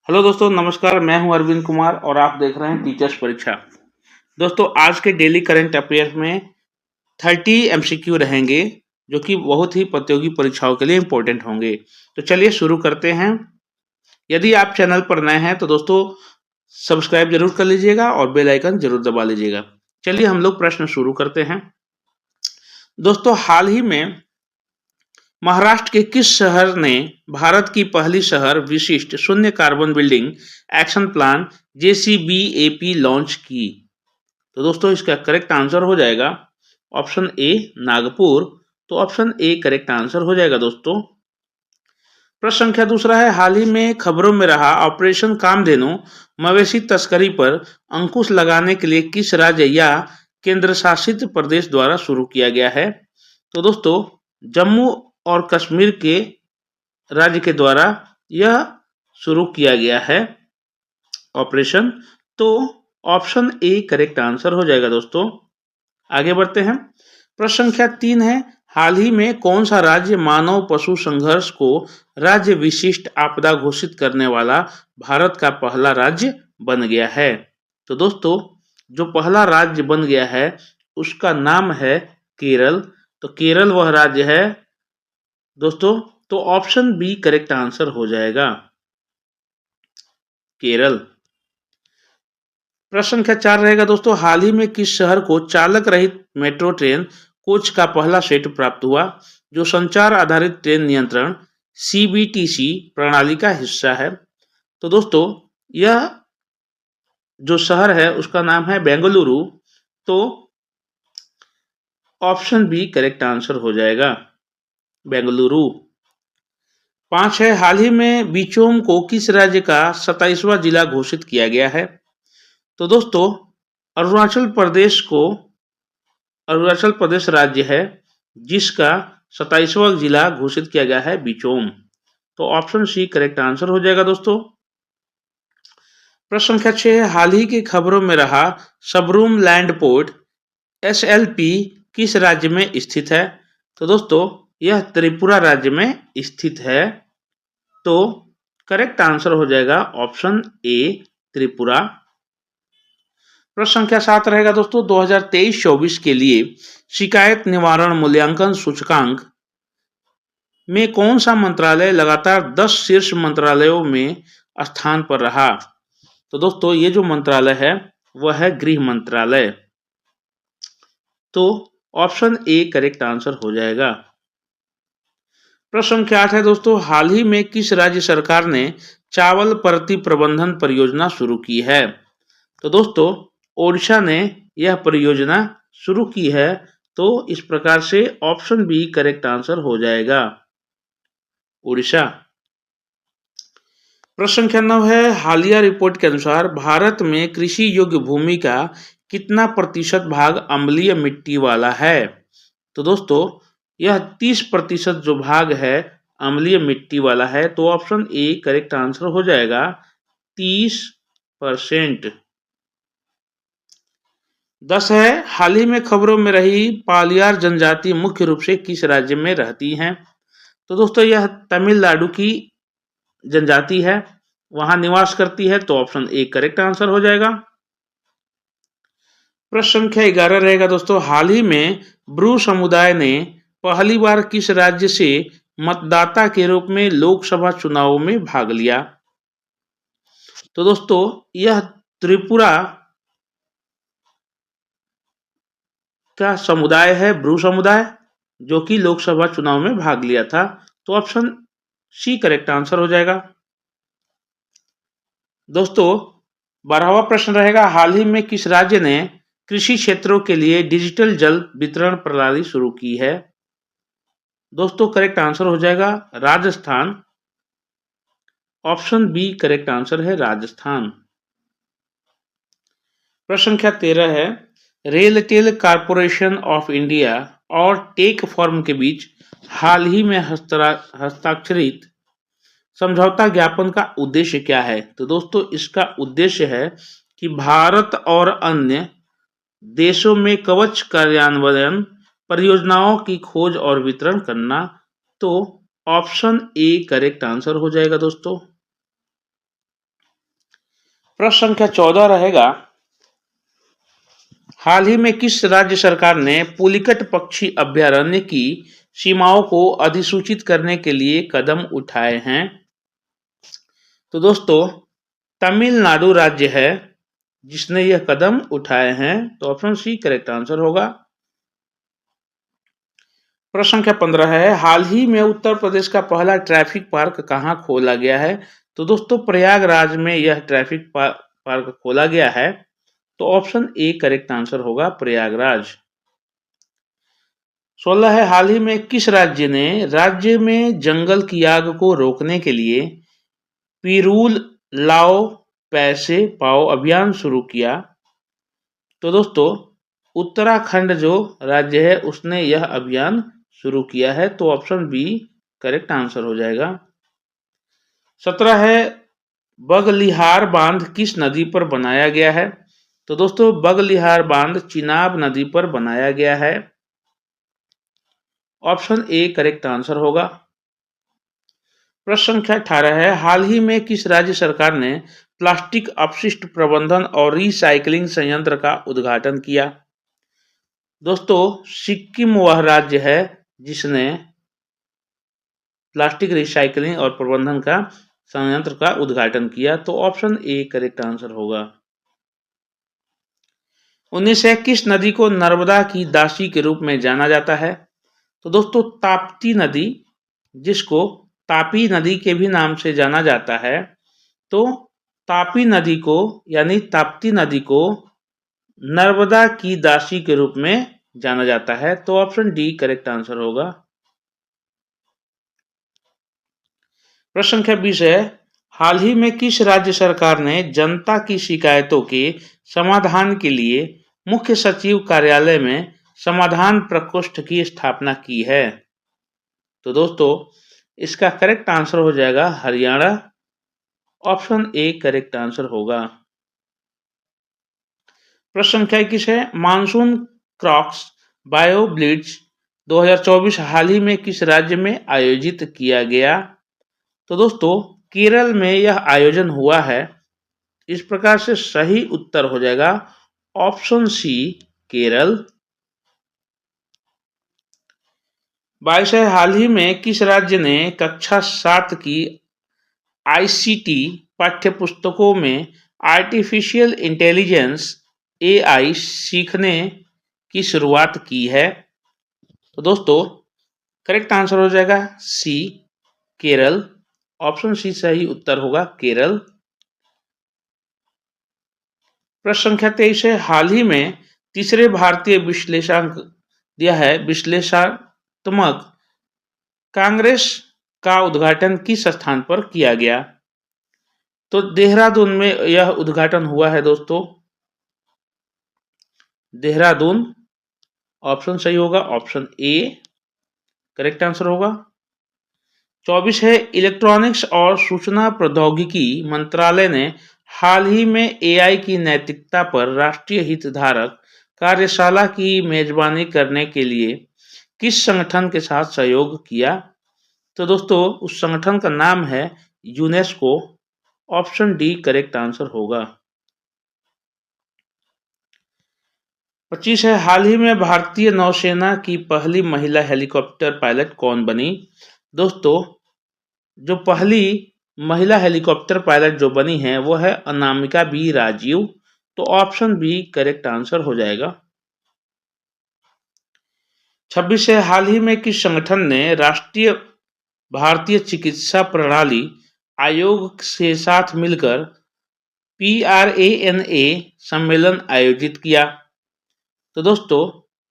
Hello दोस्तों, नमस्कार। मैं हूं अरविंद कुमार और आप देख रहे हैं टीचर्स परीक्षा। दोस्तों, आज के डेली करंट अफेयर्स में 30 एमसीक्यू रहेंगे, जो कि बहुत ही प्रतियोगी परीक्षाओं के लिए इम्पोर्टेंट होंगे। तो चलिए शुरू करते हैं। यदि आप चैनल पर नए हैं तो दोस्तों सब्सक्राइब जरूर कर लीजिएगा और बेल आइकन जरूर दबा लीजिएगा। चलिए हम लोग प्रश्न शुरू करते हैं। दोस्तों, हाल ही में महाराष्ट्र के किस शहर ने भारत की पहली शहर विशिष्ट शून्य carbon building action plan JCBAP launch की? तो दोस्तों इसका करेक्ट आंसर हो जाएगा ऑप्शन ए नागपुर। तो ऑप्शन ए करेक्ट आंसर हो जाएगा दोस्तों। प्रश्न संख्या दूसरा है, हाल ही में खबरों में रहा ऑपरेशन कामधेनु मवेशी तस्करी पर अंकुश लगाने के लिए किस राज्य या केंद्र शासित प्रदेश द्वारा शुरू किया गया है? तो दोस्तों जम्मू और कश्मीर के राज्य के द्वारा यह शुरू किया गया है ऑपरेशन। तो ऑप्शन ए करेक्ट आंसर हो जाएगा दोस्तों। आगे बढ़ते हैं। प्रश्न संख्या 3 है, हाल ही में कौन सा राज्य मानव पशु संघर्ष को राज्य विशिष्ट आपदा घोषित करने वाला भारत का पहला राज्य बन गया है? तो दोस्तों जो पहला राज्य बन गया है उसका नाम है केरल। तो केरल वह राज्य है दोस्तों। तो ऑप्शन बी करेक्ट आंसर हो जाएगा, केरल। प्रश्न संख्या 4 रहेगा दोस्तों, हाल ही में किस शहर को चालक रहित मेट्रो ट्रेन कोच का पहला सेट प्राप्त हुआ जो संचार आधारित ट्रेन नियंत्रण CBTC प्रणाली का हिस्सा है? तो दोस्तों यह जो शहर है उसका नाम है बेंगलुरु। तो ऑप्शन बी करेक्ट आंसर हो जाएगा, बेंगलुरु। 5 है, हाल ही में बिचोम को किस राज्य का 27वां जिला घोषित किया गया है? तो दोस्तों अरुणाचल प्रदेश राज्य है जिसका 27वां जिला घोषित किया गया है बिचोम। तो ऑप्शन सी करेक्ट आंसर हो जाएगा दोस्तों। प्रश्न संख्या 6 है, हाल ही की खबरों में रहा सबरूम लैंड पोर्ट SLP किस राज्य में स्थित है? तो दोस्तों यह त्रिपुरा राज्य में स्थित है। तो करेक्ट आंसर हो जाएगा ऑप्शन ए त्रिपुरा। प्रश्न संख्या 7 रहेगा दोस्तों, 2023-24 के लिए शिकायत निवारण मूल्यांकन सूचकांक में कौन सा मंत्रालय लगातार 10 शीर्ष मंत्रालयों में स्थान पर रहा? तो दोस्तों ये जो मंत्रालय है वह है गृह मंत्रालय। तो ऑप्शन ए करेक्ट आंसर हो जाएगा। प्रश्न संख्या 8 है दोस्तों, हाल ही में किस राज्य सरकार ने चावल प्रति प्रबंधन परियोजना शुरू की है? तो दोस्तों ओडिशा ने यह परियोजना शुरू की है। तो इस प्रकार से ऑप्शन बी करेक्ट आंसर हो जाएगा, ओडिशा। प्रश्न संख्या 9 है, हालिया रिपोर्ट के अनुसार भारत में कृषि योग्य भूमि का कितना प्रतिशत भाग अम्लीय मिट्टी वाला है? तो दोस्तों यह 30% जो भाग है अम्लीय मिट्टी वाला है। तो ऑप्शन ए करेक्ट आंसर हो जाएगा, 30%। 10 है, हाल ही में खबरों में रही पालियार जनजाति मुख्य रूप से किस राज्य में रहती हैं? तो दोस्तों यह तमिलनाडु की जनजाति है, वहां निवास करती है। तो ऑप्शन ए करेक्ट आंसर हो जाएगा। प्रश्न संख्या 11 रहेगा दोस्तों, हाल ही में ब्रू समुदाय ने पहली बार किस राज्य से मतदाता के रूप में लोकसभा चुनावों में भाग लिया? तो दोस्तों यह त्रिपुरा का समुदाय है, ब्रू समुदाय, जो कि लोकसभा चुनाव में भाग लिया था। तो ऑप्शन सी करेक्ट आंसर हो जाएगा। दोस्तों 12वां प्रश्न रहेगा, हाल ही में किस राज्य ने कृषि क्षेत्रों के लिए डिजिटल जल वितरण प्रणाली शुरू की है? दोस्तों करेक्ट आंसर हो जाएगा Rajasthan. Option B correct answer है, राजस्थान। प्रश्न संख्या 13 है, रेलटेल कॉर्पोरेशन ऑफ इंडिया और टेक फर्म के बीच हाल ही में हस्ताक्षरित समझौता ज्ञापन का उद्देश्य क्या है? तो दोस्तों इसका उद्देश्य है कि भारत और अन्य देशों में कवच कार्यान्वयन परियोजनाओं की खोज और वितरण करना। तो ऑप्शन ए करेक्ट आंसर हो जाएगा दोस्तों। प्रश्न संख्या 14 रहेगा, हाल ही में किस राज्य सरकार ने पुलिकट पक्षी अभयारण्य की सीमाओं को अधिसूचित करने के लिए कदम उठाए हैं? तो दोस्तों तमिलनाडु राज्य है जिसने यह कदम उठाए हैं, तो ऑप्शन सी करेक्ट आंसर होगा। प्रश्न संख्या 15 है, हाल ही में उत्तर प्रदेश का पहला ट्रैफिक पार्क कहां खोला गया है? तो दोस्तों प्रयागराज में यह ट्रैफिक पार्क खोला गया है, तो ऑप्शन ए करेक्ट आंसर होगा, प्रयागराज। 16 है, हाल ही में किस राज्य ने राज्य में जंगल की आग को रोकने के लिए पिरूल लाओ पैसे पाओ अभियान शुरू किया? तो दोस्तों उत्तराखंड जो राज्य है उसने यह अभियान शुरू किया है, तो ऑप्शन बी करेक्ट आंसर हो जाएगा। 17 है, बगलिहार बांध किस नदी पर बनाया गया है? तो दोस्तों बगलिहार बांध चिनाब नदी पर बनाया गया है, ऑप्शन ए करेक्ट आंसर होगा। प्रश्न संख्या 18 है, हाल ही में किस राज्य सरकार ने प्लास्टिक अपशिष्ट प्रबंधन और रिसाइकलिंग संयंत्र का उद्घाटन किया? दोस्तों सिक्किम वह राज्य है जिसने प्लास्टिक रिसाइकलिंग और प्रबंधन का संयंत्र का उद्घाटन किया, तो ऑप्शन ए करेक्ट आंसर होगा। 19 है, किस नदी को नर्मदा की दासी के रूप में जाना जाता है? तो दोस्तों ताप्ती नदी, जिसको तापी नदी के भी नाम से जाना जाता है, तो तापी नदी को यानी ताप्ती नदी को नर्मदा की दासी के रूप में जाना जाता है, तो ऑप्शन डी करेक्ट आंसर होगा। प्रश्न संख्या 20 है, हाल ही में किस राज्य सरकार ने जनता की शिकायतों के समाधान के लिए मुख्य सचिव कार्यालय में समाधान प्रकोष्ठ की स्थापना की है? तो दोस्तों इसका करेक्ट आंसर हो जाएगा Haryana, option A correct answer होगा। प्रश्न संख्या 21 है, मानसून क्रॉक्स बायो ब्लिट्ज 2024 हाल ही में किस राज्य में आयोजित किया गया? तो दोस्तों केरल में यह आयोजन हुआ है, इस प्रकार से सही उत्तर हो जाएगा ऑप्शन सी केरल। 22 है, हाल ही में किस राज्य ने कक्षा 7 की आईसीटी पाठ्यपुस्तकों में आर्टिफिशियल इंटेलिजेंस एआई सीखने की शुरुआत की है? तो दोस्तों करेक्ट आंसर हो जाएगा सी केरल, ऑप्शन सी सही उत्तर होगा केरल। प्रश्न संख्या 23 है, हाल ही में तीसरे भारतीय विश्लेषांक दिया है विश्लेषणात्मक कांग्रेस का उद्घाटन किस स्थान पर किया गया? तो देहरादून में यह उद्घाटन हुआ है दोस्तों, देहरादून, ऑप्शन सही होगा, ऑप्शन ए करेक्ट आंसर होगा। 24 है, इलेक्ट्रॉनिक्स और सूचना प्रौद्योगिकी मंत्रालय ने हाल ही में एआई की नैतिकता पर राष्ट्रीय हितधारक कार्यशाला की मेजबानी करने के लिए किस संगठन के साथ सहयोग किया? तो दोस्तों उस संगठन का नाम है UNESCO, option D correct answer होगा। 25 है, हाल ही में भारतीय नौसेना की पहली महिला हेलीकॉप्टर पायलट कौन बनी? दोस्तों जो पहली महिला हेलीकॉप्टर पायलट जो बनी है वो है अनामिका बी राजीव, तो ऑप्शन बी करेक्ट आंसर हो जाएगा। 26 है, हाल ही में किस संगठन ने राष्ट्रीय भारतीय चिकित्सा प्रणाली आयोग के साथ मिलकर PRANA सम्मेलन आयोजित किया? तो दोस्तों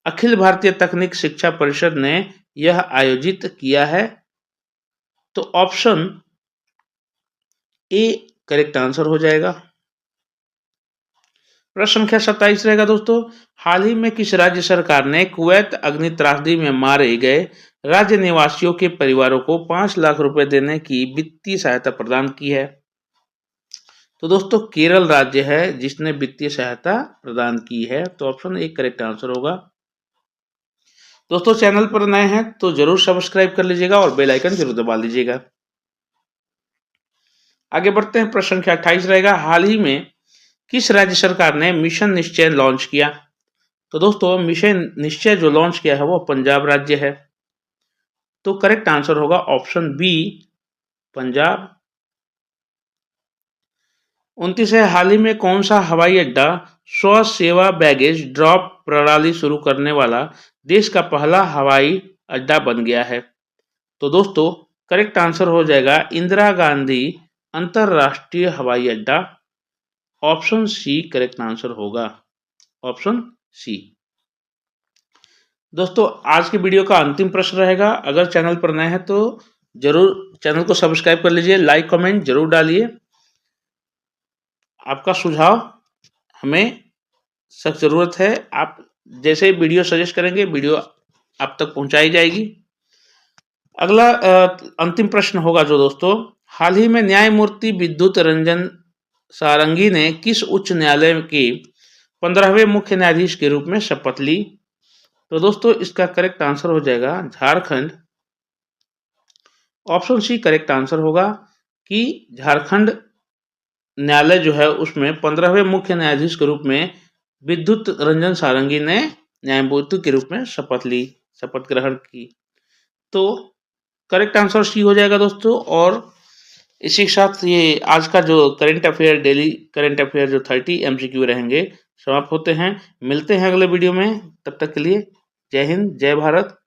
अखिल भारतीय तकनीक शिक्षा परिषद ने यह आयोजित किया है, तो ऑप्शन ए करेक्ट आंसर हो जाएगा। प्रश्न संख्या 27 रहेगा दोस्तों, हाल ही में किस राज्य सरकार ने कुवैत अग्नि त्रासदी में मारे गए राज्य निवासियों के परिवारों को 5 लाख रुपए देने की वित्तीय सहायता प्रदान की है? तो दोस्तों केरल राज्य है जिसने वित्तीय सहायता प्रदान की है, तो ऑप्शन ए करेक्ट आंसर होगा। दोस्तों चैनल पर नए हैं तो जरूर सब्सक्राइब कर लीजिएगा और बेल आइकन जरूर दबा लीजिएगा। आगे बढ़ते हैं, प्रश्न संख्या 28 रहेगा, हाल ही में किस राज्य सरकार ने मिशन निश्चय लॉन्च किया? तो दोस्तों मिशन निश्चय जो लॉन्च किया है वो पंजाब राज्य है। तो करेक्ट आंसर होगा ऑप्शन बी, पंजाब। 29 है, हाल ही में कौन सा हवाई अड्डा स्व सेवा बैगेज ड्रॉप प्रणाली शुरू करने वाला देश का पहला हवाई अड्डा बन गया है? तो दोस्तों करेक्ट आंसर हो जाएगा इंदिरा गांधी अंतरराष्ट्रीय हवाई अड्डा। ऑप्शन सी करेक्ट आंसर होगा, ऑप्शन सी। दोस्तों आज की वीडियो का अंतिम प्रश्न रहेगा। अगर चैनल पर नए हैं तो जरूर चैनल को सब्सक्राइब कर लीजिए, लाइक कमेंट जरूर डालिए। आपका सुझाव हमें सख्त जरूरत है। आप जैसे वीडियो सजेस्ट करेंगे वीडियो आप तक पहुंचाई जाएगी। अगला अंतिम प्रश्न होगा जो दोस्तों, हाल ही में न्यायमूर्ति विद्युत रंजन सारंगी ने किस उच्च न्यायालय के 15वें मुख्य न्यायाधीश के रूप में शपथ ली? तो दोस्तों इसका करेक्ट आंसर हो जाएगा Jharkhand. Option C correct answer होगा कि झारखंड न्यायालय जो है उसमें 15वें मुख्य न्यायाधीश के रूप में विद्युत रंजन सारंगी ने न्यायमूर्ति के रूप में शपथ ग्रहण की। तो करेक्ट आंसर सी हो जाएगा दोस्तों। और इसी के साथ ये आज का जो current affair, daily current affair जो 30 MCQ रहेंगे समाप्त होते हैं। मिलते हैं अगले वीडियो में, तब तक के लिए जय हिंद, जय भारत।